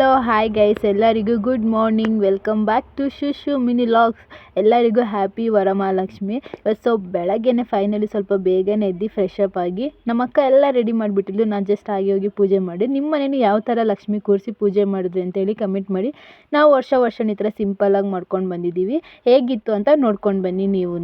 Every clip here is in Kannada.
ಹಲೋ ಹಾಯ್ ಗೈಸ್, ಎಲ್ಲರಿಗೂ good morning. Welcome back to Shushu mini logs. ಎಲ್ಲರಿಗೂ ಹ್ಯಾಪಿ ವರಮಹಾಲಕ್ಷ್ಮಿ. ಸೊ ಬೆಳಗ್ಗೆನೆ ಫೈನಲಿ ಸ್ವಲ್ಪ ಬೇಗನೆ ಎದ್ದು ಫ್ರೆಶ್ ಅಪ್ ಆಗಿ ನಮ್ಮ ಅಕ್ಕ ಎಲ್ಲ ರೆಡಿ ಮಾಡಿಬಿಟ್ಟಿದ್ಲು. ನಾನು ಜಸ್ಟ್ ಆಗಿ ಹೋಗಿ ಪೂಜೆ ಮಾಡಿ. ನಿಮ್ಮ ಮನೇಲಿ ಯಾವ ಥರ ಲಕ್ಷ್ಮಿ ಕೂರಿಸಿ ಪೂಜೆ ಮಾಡಿದ್ರಿ ಅಂತೇಳಿ ಕಮೆಂಟ್ ಮಾಡಿ. ನಾವು ವರ್ಷ ಈ ಥರ ಸಿಂಪಲಾಗಿ ಮಾಡ್ಕೊಂಡು ಬಂದಿದ್ದೀವಿ. ಹೇಗಿತ್ತು ಅಂತ ನೋಡ್ಕೊಂಡು ಬನ್ನಿ ನೀವು.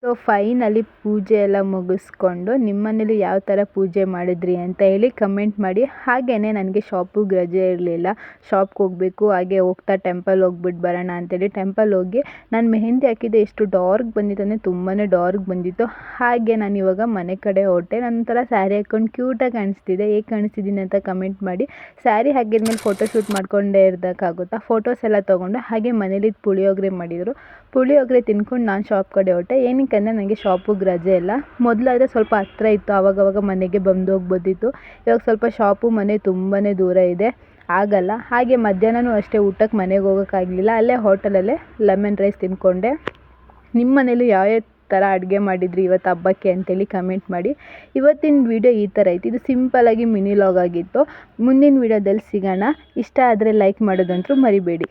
ಸೊ ಫೈನಲಿ ಪೂಜೆ ಎಲ್ಲ ಮುಗಿಸ್ಕೊಂಡು ನಿಮ್ಮ ಮನೇಲಿ ಯಾವ ಥರ ಪೂಜೆ ಮಾಡಿದ್ರಿ ಅಂತ ಹೇಳಿ ಕಮೆಂಟ್ ಮಾಡಿ. ಹಾಗೆಯೇ ನನಗೆ ಶಾಪಿಗೆ ರಜೆ ಇರಲಿಲ್ಲ, ಶಾಪ್ಗೆ ಹೋಗಬೇಕು. ಹಾಗೆ ಹೋಗ್ತಾ ಟೆಂಪಲ್ ಹೋಗ್ಬಿಟ್ಟು ಬರೋಣ ಅಂತೇಳಿ ಟೆಂಪಲ್ ಹೋಗಿ ನಾನು ಮೆಹಂದಿ ಹಾಕಿದ್ದೆ. ಎಷ್ಟು ಡಾರ್ಕ್ ಬಂದಿತ್ತು ಅಂದರೆ ತುಂಬಾ ಡಾರ್ಕ್ ಬಂದಿತ್ತು. ಹಾಗೆ ನಾನು ಇವಾಗ ಮನೆ ಕಡೆ ಹೊರಟೆ. ನಂತರ ಸ್ಯಾರಿ ಹಾಕ್ಕೊಂಡು ಕ್ಯೂಟಾಗಿ ಕಾಣಿಸ್ತಿದೆ. ಹೇಗೆ ಕಾಣಿಸ್ತಿದ್ದೀನಿ ಅಂತ ಕಮೆಂಟ್ ಮಾಡಿ. ಸ್ಯಾರಿ ಹಾಕಿದ್ಮೇಲೆ ಫೋಟೋಶೂಟ್ ಮಾಡ್ಕೊಂಡೇ ಇರೋದಕ್ಕಾಗುತ್ತಾ, ಫೋಟೋಸ್ ಎಲ್ಲ ತೊಗೊಂಡು ಹಾಗೆ ಮನೇಲಿ ಪುಳಿಯೋಗರೆ ಮಾಡಿದರು. ಪುಳಿಯೋಗರೆ ತಿನ್ಕೊಂಡು ನಾನು ಶಾಪ್ ಕಡೆ ಹೊರಟೆ. ಏನಕ್ಕೆ ಅಂದರೆ ನನಗೆ ಶಾಪಿಗೆ ರಜೆ ಇಲ್ಲ. ಮೊದಲಾದರೆ ಸ್ವಲ್ಪ ಹತ್ತಿರ ಇತ್ತು, ಆವಾಗವಾಗ ಮನೆಗೆ ಬಂದು ಹೋಗ್ಬೋದಿತ್ತು. ಇವಾಗ ಸ್ವಲ್ಪ ಶಾಪು ಮನೆ ತುಂಬಾ ದೂರ ಇದೆ, ಆಗಲ್ಲ. ಹಾಗೆ ಮಧ್ಯಾಹ್ನವೂ ಅಷ್ಟೇ, ಊಟಕ್ಕೆ ಮನೆಗೆ ಹೋಗೋಕ್ಕಾಗಲಿಲ್ಲ. ಅಲ್ಲೇ ಹೋಟೆಲಲ್ಲೇ ಲೆಮನ್ ರೈಸ್ ತಿನ್ಕೊಂಡೆ. ನಿಮ್ಮ ಮನೇಲಿ ಯಾವ್ಯಾವ ಥರ ಅಡುಗೆ ಮಾಡಿದ್ರಿ ಇವತ್ತು ಹಬ್ಬಕ್ಕೆ ಅಂತೇಳಿ ಕಮೆಂಟ್ ಮಾಡಿ. ಇವತ್ತಿನ ವಿಡಿಯೋ ಈ ಥರ ಐತಿ. ಇದು ಸಿಂಪಲಾಗಿ ಮಿನಿ ಲಾಗ್ ಆಗಿತ್ತು. ಮುಂದಿನ ವಿಡಿಯೋದಲ್ಲಿ ಸಿಗೋಣ. ಇಷ್ಟ ಆದರೆ ಲೈಕ್ ಮಾಡೋದಂತೂ ಮರಿಬೇಡಿ.